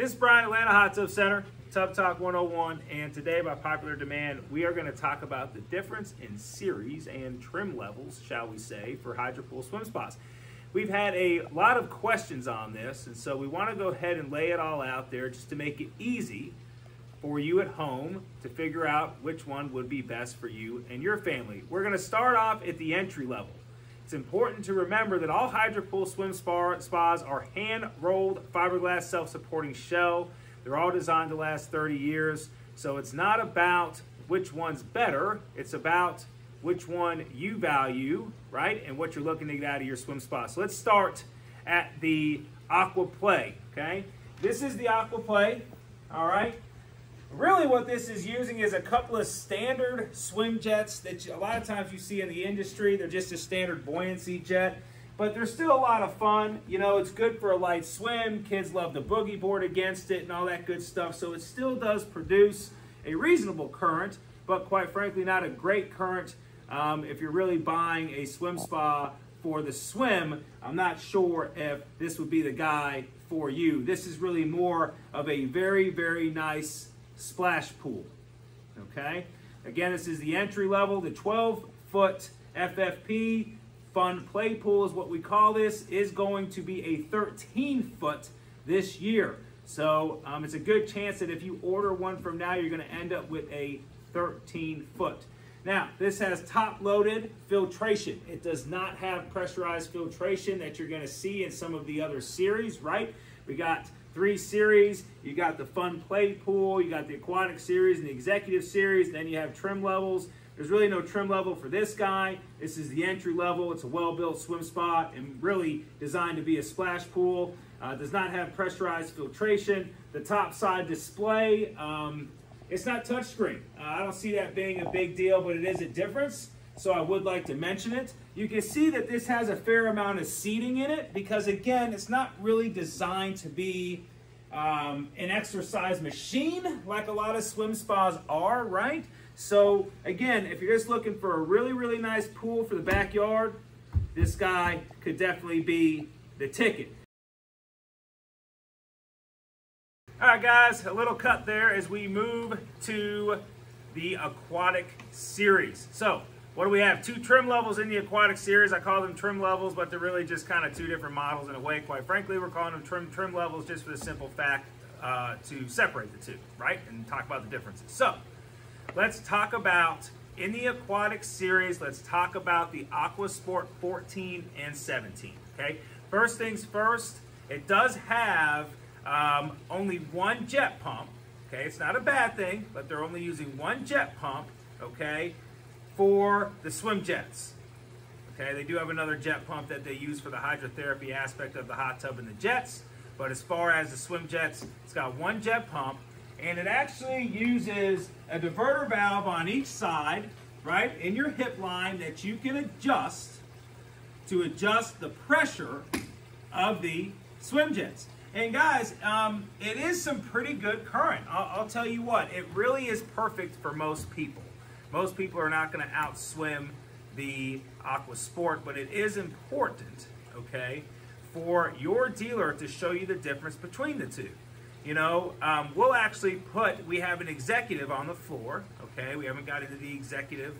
This is Brian, Atlanta Hot Tub Center, Tub Talk 101, and today, by popular demand, we are going to talk about the difference in series and trim levels, shall we say, for Hydropool swim spas. We've had a lot of questions on this, and so we want to go ahead and lay it all out there just to make it easy for you at home to figure out which one would be best for you and your family. We're going to start off at the entry level. It's important to remember that all Hydropool swim spas are hand-rolled fiberglass self-supporting shell. They're all designed to last 30 years. So it's not about which one's better. It's about which one you value, right? And what you're looking to get out of your swim spa. So let's start at the AQUAPLAY, okay? This is the AQUAPLAY, all right? Really what this is using is a couple of standard swim jets that a lot of times you see in the industry. They're just a standard buoyancy jet, but they're still a lot of fun. You know, it's good for a light swim. Kids love the boogie board against it and all that good stuff. So it still does produce a reasonable current, but quite frankly, not a great current. If you're really buying a swim spa for the swim, I'm not sure if this would be the guy for you. This is really more of a very, very nice splash pool, okay? Again, this is the entry level, the 12-foot FFP fun play pool is what we call this, is going to be a 13-foot this year. So it's a good chance that if you order one from now, you're gonna end up with a 13-foot. Now, this has top-loaded filtration. It does not have pressurized filtration that you're gonna see in some of the other series, right? We got 3 series. You got the fun play pool, you got the aquatic series and the executive series, then you have trim levels. There's really no trim level for this guy. This is the entry level. It's a well-built swim spa and really designed to be a splash pool. Does not have pressurized filtration. The top side display, it's not touchscreen. I don't see that being a big deal, but it is a difference, so I would like to mention it. You can see that this has a fair amount of seating in it because, again, it's not really designed to be an exercise machine like a lot of swim spas are, right? So, again, if you're just looking for a really, really nice pool for the backyard, this guy could definitely be the ticket. All right, guys, a little cut there as we move to the aquatic series. So, what do we have? 2 trim levels in the aquatic series. I call them trim levels, but they're really just kind of 2 different models in a way. Quite frankly, we're calling them trim levels just for the simple fact to separate the 2, right? And talk about the differences. So, let's talk about, in the aquatic series, let's talk about the AquaSport 14 and 17, okay? First things first, it does have only 1 jet pump, okay? It's not a bad thing, but they're only using 1 jet pump, okay, for the swim jets. Okay, they do have another jet pump that they use for the hydrotherapy aspect of the hot tub and the jets, but as far as the swim jets, it's got 1 jet pump, and it actually uses a diverter valve on each side, right, in your hip line that you can adjust to adjust the pressure of the swim jets. And guys, it is some pretty good current. I'll tell you what, it really is perfect for most people. Most people are not going to outswim the AquaSport, but it is important, okay, for your dealer to show you the difference between the 2. You know, we'll actually we have an executive on the floor, okay? We haven't got into the executive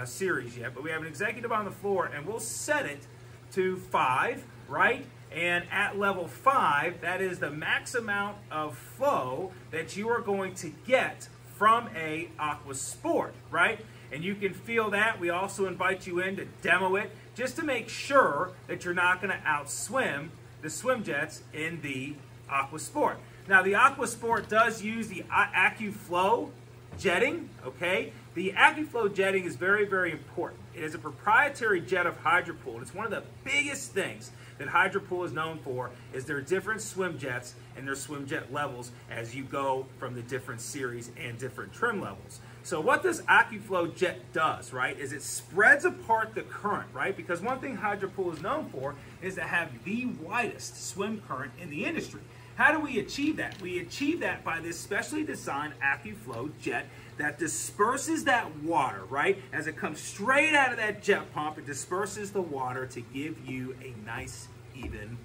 series yet, but we have an executive on the floor, and we'll set it to 5, right? And at level 5, that is the max amount of flow that you are going to get from a AquaSport, right? And you can feel that. We also invite you in to demo it just to make sure that you're not going to outswim the swim jets in the AquaSport. Now, the AquaSport does use the AccuFlow jetting, okay? The AccuFlow jetting is very, very important. It is a proprietary jet of Hydropool. It's one of the biggest things that Hydropool is known for is their different swim jets and their swim jet levels as you go from the different series and different trim levels. So what this AccuFlow jet does, right, is it spreads apart the current, right? Because one thing Hydropool is known for is to have the widest swim current in the industry. How do we achieve that? We achieve that by this specially designed AccuFlow jet that disperses that water, right? As it comes straight out of that jet pump, it disperses the water to give you a nice, even,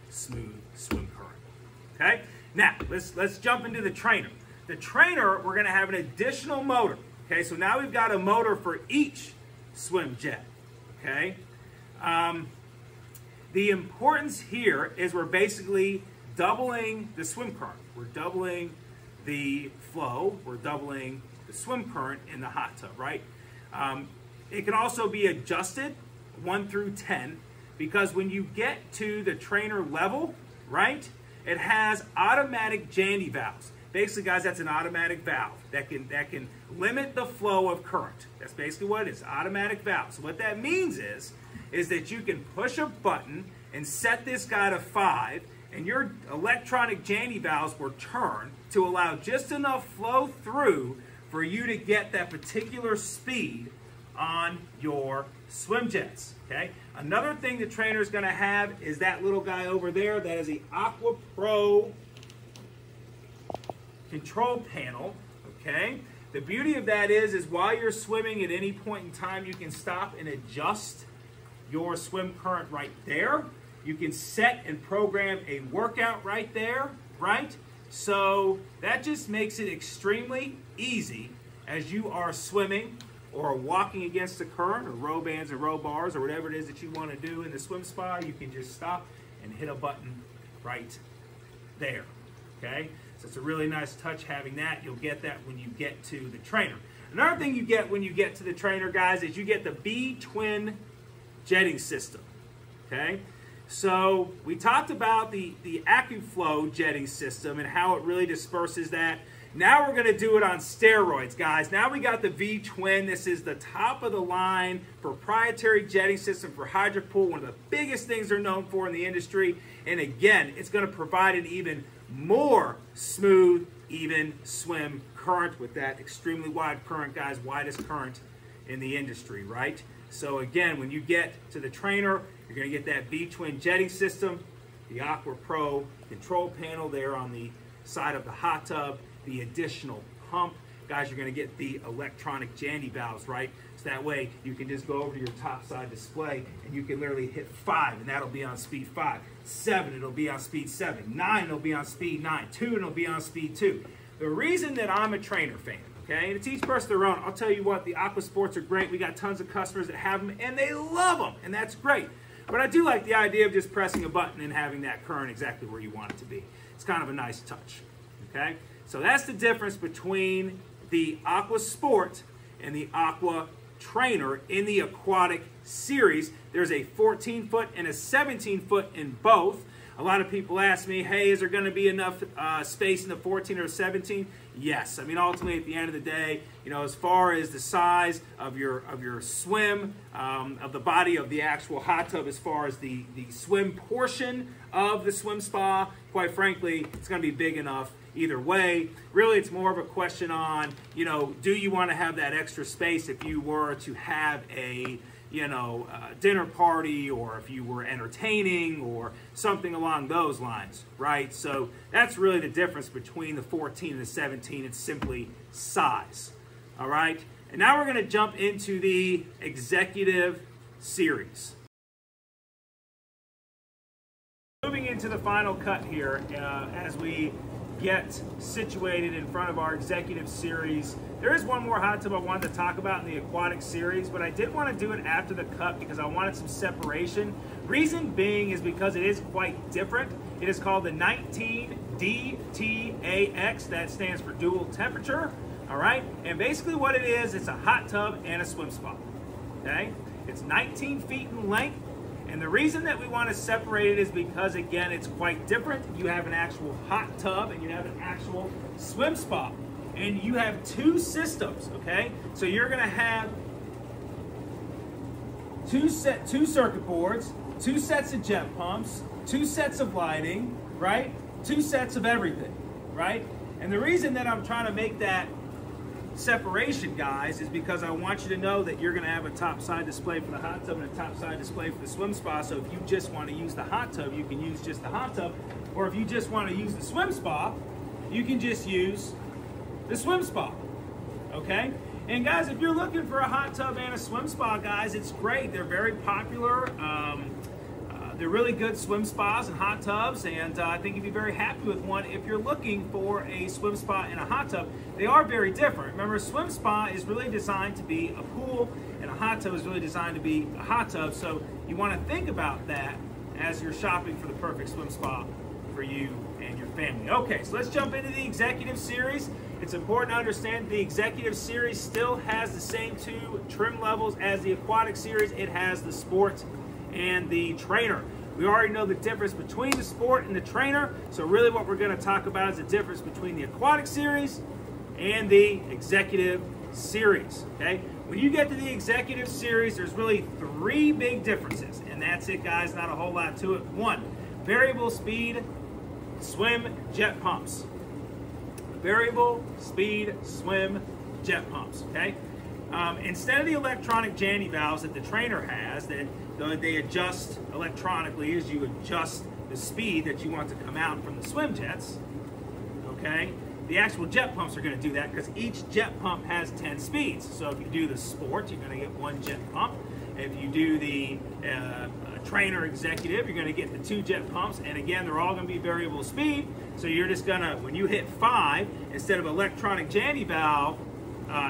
smooth swim current, okay? Now, let's jump into the trainer. The trainer, we're going to have an additional motor. Okay, so now we've got a motor for each swim jet. Okay. The importance here is we're basically doubling the swim current. We're doubling the flow. We're doubling the swim current in the hot tub, right? It can also be adjusted 1 through 10 because when you get to the trainer level, right, it has automatic Jandy valves. Basically, guys, that's an automatic valve that can limit the flow of current. That's basically what it is, automatic valve. So what that means is that you can push a button and set this guy to 5, and your electronic Jandy valves will turn to allow just enough flow through for you to get that particular speed on your swim jets. Okay. Another thing the trainer is going to have is that little guy over there. That is the AQUAPRO control panel. Okay. The beauty of that is while you're swimming at any point in time, you can stop and adjust your swim current right there. You can set and program a workout right there, right? So that just makes it extremely easy as you are swimming or walking against the current or row bands or row bars or whatever it is that you want to do in the swim spa. You can just stop and hit a button right there, okay? So it's a really nice touch having that. You'll get that when you get to the trainer. Another thing you get when you get to the trainer, guys, is you get the B-twin jetting system, okay? So we talked about the AquaFlow jetting system and how it really disperses that. Now we're going to do it on steroids, guys. Now we got the V-twin. This is the top of the line proprietary jetting system for Hydropool, one of the biggest things they're known for in the industry. And again, it's going to provide an even more smooth, even swim current with that extremely wide current, guys, widest current in the industry, right? So again, when you get to the trainer, you're going to get that V-twin jetting system, the AquaPro control panel there on the side of the hot tub, the additional pump. Guys, you're going to get the electronic Jandy valves, right? So that way you can just go over to your top side display and you can literally hit 5 and that'll be on speed 5. 7, it'll be on speed 7. 9, it'll be on speed 9. 2, it'll be on speed 2. The reason that I'm a trainer fan, okay, and it's each person their own. I'll tell you what, the Aqua Sports are great. We got tons of customers that have them and they love them, and that's great. But I do like the idea of just pressing a button and having that current exactly where you want it to be. It's kind of a nice touch, okay? So that's the difference between the Aqua Sport and the Aqua Trainer in the aquatic series. There's a 14-foot and a 17-foot in both. A lot of people ask me, hey, is there going to be enough space in the 14 or 17? Yes. I mean, ultimately, at the end of the day, you know, as far as the size of your swim, of the body of the actual hot tub, as far as the swim portion of the swim spa, quite frankly, it's going to be big enough either way. Really, it's more of a question on, you know, do you want to have that extra space if you were to have a, you know, dinner party, or if you were entertaining or something along those lines, right? So that's really the difference between the 14 and the 17. It's simply size, all right? And now we're going to jump into the executive series. Moving into the final cut here, as we get situated in front of our executive series. There is one more hot tub I wanted to talk about in the aquatic series, but I did want to do it after the cut because I wanted some separation. Reason being is because it is quite different. It is called the 19DTAX. That stands for dual temperature. All right, and basically what it is, it's a hot tub and a swim spa. Okay, it's 19 feet in length. And the reason that we want to separate it is because, again, it's quite different. You have an actual hot tub and you have an actual swim spa. And you have two systems, okay? So you're going to have two circuit boards, 2 sets of jet pumps, 2 sets of lighting, right? 2 sets of everything, right? And the reason that I'm trying to make that separation, guys, is because I want you to know that you're going to have a top side display for the hot tub and a top side display for the swim spa. So if you just want to use the hot tub, you can use just the hot tub, or if you just want to use the swim spa, you can just use the swim spa. Okay, and guys, if you're looking for a hot tub and a swim spa, guys, it's great. They're very popular. They're really good swim spas and hot tubs, and I think you'd be very happy with one if you're looking for a swim spa and a hot tub. They are very different. Remember, a swim spa is really designed to be a pool, and a hot tub is really designed to be a hot tub, so you want to think about that as you're shopping for the perfect swim spa for you and your family. Okay, so let's jump into the Executive Series. It's important to understand the Executive Series still has the same 2 trim levels as the Aquatic Series. It has the Sport and the Trainer. We already know the difference between the Sport and the Trainer, so really what we're going to talk about is the difference between the Aquatic Series and the Executive Series. Okay, when you get to the Executive Series, there's really 3 big differences, and that's it, guys. Not a whole lot to it. 1, variable speed swim jet pumps. Variable speed swim jet pumps. Okay, instead of the electronic Janny valves that the Trainer has, that they adjust electronically as you adjust the speed that you want to come out from the swim jets. Okay, the actual jet pumps are going to do that because each jet pump has 10 speeds. So if you do the Sport, you're going to get 1 jet pump. If you do the Trainer Executive, you're going to get the 2 jet pumps, and again, they're all going to be variable speed. So you're just going to, when you hit 5, instead of electronic Janny valve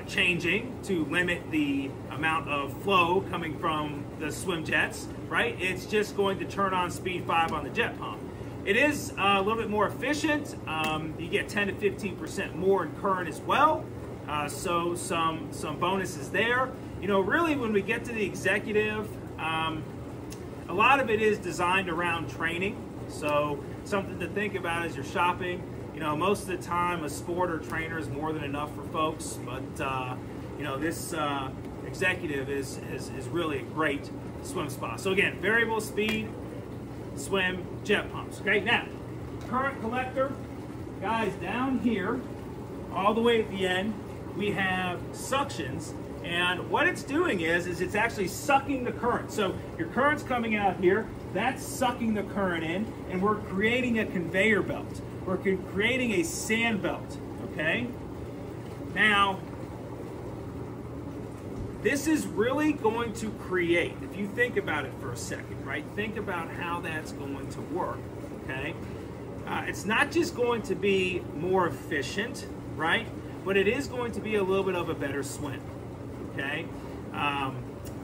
changing to limit the amount of flow coming from the swim jets, right? It's just going to turn on speed 5 on the jet pump. It is a little bit more efficient. You get 10 to 15% more in current as well. So some bonuses there. You know, really when we get to the Executive, a lot of it is designed around training. So something to think about as you're shopping. You know, most of the time a Sport or Trainer is more than enough for folks, but you know, this Executive is really a great swim spa. So again, variable speed swim jet pumps. Okay, now current collector, guys, down here all the way at the end we have suctions, and what it's doing is it's actually sucking the current. So your current's coming out here, that's sucking the current in, and we're creating a conveyor belt. We're creating a sand belt. Okay, now this is really going to create, if you think about it for a second, right? Think about how that's going to work, okay? It's not just going to be more efficient, right? But it is going to be a little bit of a better swim, okay?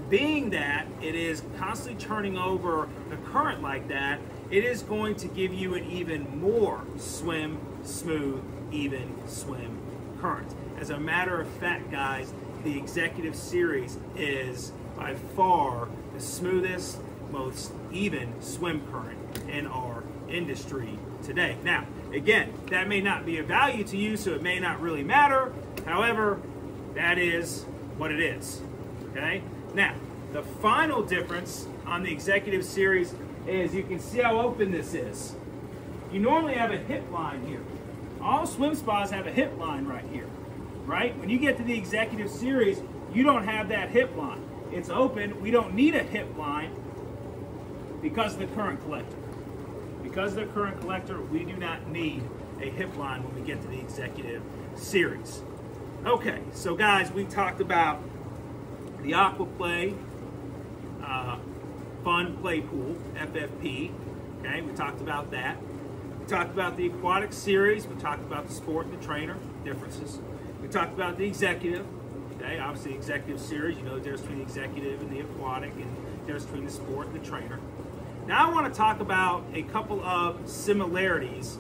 Being that it is constantly turning over the current like that, it is going to give you an even more swim, smooth, even swim current. As a matter of fact, guys, the Executive Series is by far the smoothest, most even swim current in our industry today. Now, again, that may not be of value to you, so it may not really matter. However, that is what it is. Okay? Now, the final difference on the Executive Series is you can see how open this is. You normally have a hip line here. All swim spas have a hip line right here. Right? When you get to the Executive Series, you don't have that hip line. It's open. We don't need a hip line because of the current collector. Because of the current collector, we do not need a hip line when we get to the Executive Series. Okay, so guys, we talked about the AQUAPLAY Fun Play Pool, FFP. Okay, we talked about that. We talked about the Aquatic Series. We talked about the Sport and the Trainer differences. We talked about the Executive. Okay, obviously the Executive Series, you know the difference between the Executive and the Aquatic, and the difference between the Sport and the Trainer. Now I want to talk about a couple of similarities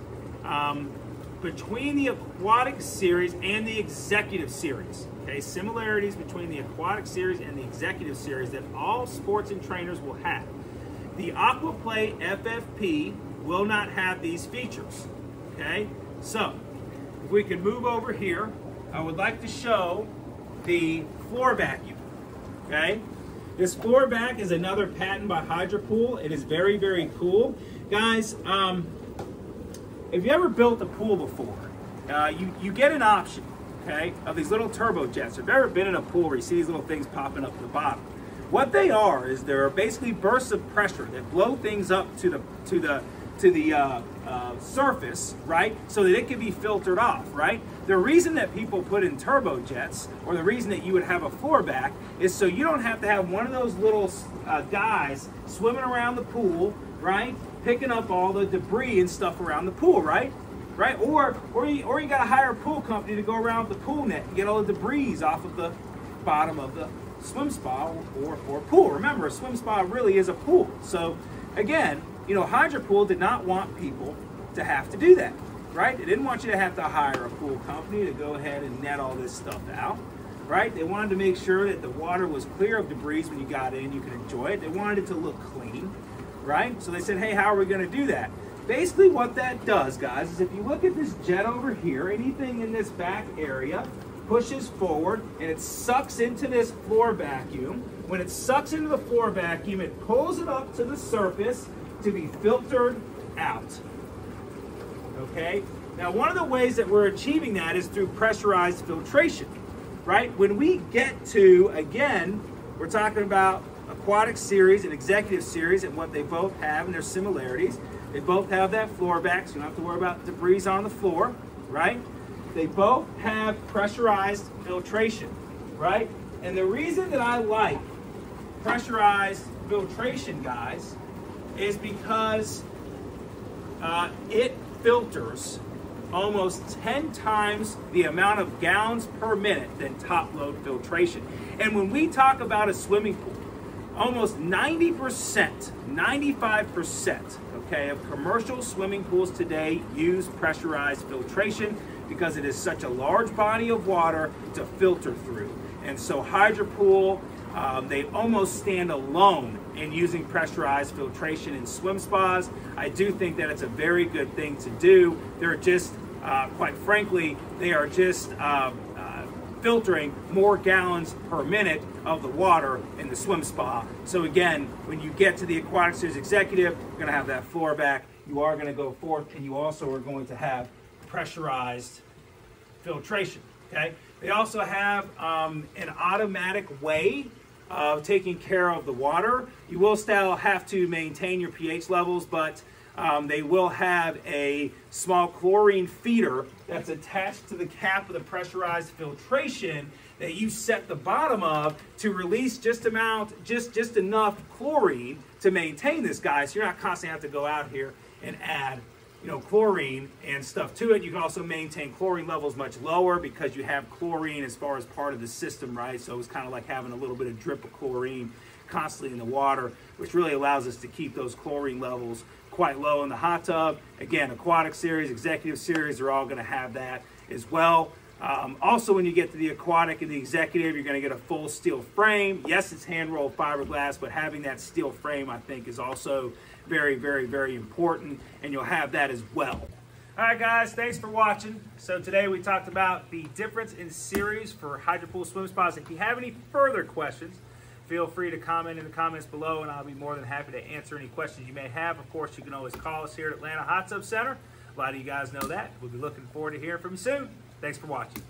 between the Aquatic Series and the Executive Series. Okay, similarities between the Aquatic Series and the Executive Series that all sports and trainers will have. The AQUAPLAY FFP will not have these features. Okay, so if we can move over here, I would like to show the floor vacuum. Okay, this floor vac is another patent by Hydropool. It is very, very cool. Guys, if you ever built a pool before, you get an option, okay, of these little turbo jets. If you've ever been in a pool where you see these little things popping up at the bottom, what they are is they're basically bursts of pressure that blow things up to the surface, right, so that it can be filtered off, right? The reason that people put in turbojets, or the reason that you would have a floor back, is so you don't have to have one of those little guys swimming around the pool, right? Picking up all the debris and stuff around the pool, right? Right? Or you got to hire a pool company to go around with the pool net and get all the debris off of the bottom of the swim spa or pool. Remember, a swim spa really is a pool. So again, Hydropool did not want people to have to do that, right? They didn't want you to have to hire a pool company to go ahead and net all this stuff out, right? They wanted to make sure that the water was clear of debris when you got in, you could enjoy it. They wanted it to look clean, right? So they said, hey, how are we going to do that? Basically what that does, guys, is if you look at this jet over here, anything in this back area pushes forward and it sucks into this floor vacuum. When it sucks into the floor vacuum, it pulls it up to the surface to be filtered out. Okay? Now, one of the ways that we're achieving that is through pressurized filtration, right? When we get to, again, we're talking about aquatic series and executive series and what they both have and their similarities. They both have that floor back, so you don't have to worry about debris on the floor, right? They both have pressurized filtration, right? And the reason that I like pressurized filtration, guys, is because it filters almost 10 times the amount of gallons per minute than top load filtration. And when we talk about a swimming pool, almost 90%, 95%, okay, of commercial swimming pools today use pressurized filtration because it is such a large body of water to filter through. And so Hydropool, they almost stand alone in using pressurized filtration in swim spas. I do think that it's a very good thing to do. They're just, quite frankly, they are just filtering more gallons per minute of the water in the swim spa. So again, when you get to the Aquatic Series Executive, you're going to have that floor back. You are going to go forth, and you also are going to have pressurized filtration. Okay. They also have an automatic way of taking care of the water. You will still have to maintain your pH levels, but they will have a small chlorine feeder that's attached to the cap of the pressurized filtration that you set the bottom of to release just enough chlorine to maintain this, guy. So you're not constantly have to go out here and add chlorine and stuff to it. You can also maintain chlorine levels much lower because you have chlorine as far as part of the system, right? So it's kind of like having a little bit of drip of chlorine constantly in the water, which really allows us to keep those chlorine levels quite low in the hot tub. Again, Aquatic Series, Executive Series, they're all going to have that as well. Also, when you get to the Aquatic and the Executive, you're going to get a full steel frame. Yes, it's hand-rolled fiberglass, but having that steel frame, I think, is also very, very, very important, and you'll have that as well. All right, guys, thanks for watching. So today we talked about the difference in series for Hydropool swim spas. If you have any further questions, feel free to comment in the comments below, and I'll be more than happy to answer any questions you may have. Of course, you can always call us here at Atlanta Hot Tub Center. A lot of you guys know that. We'll be looking forward to hearing from you soon. Thanks for watching.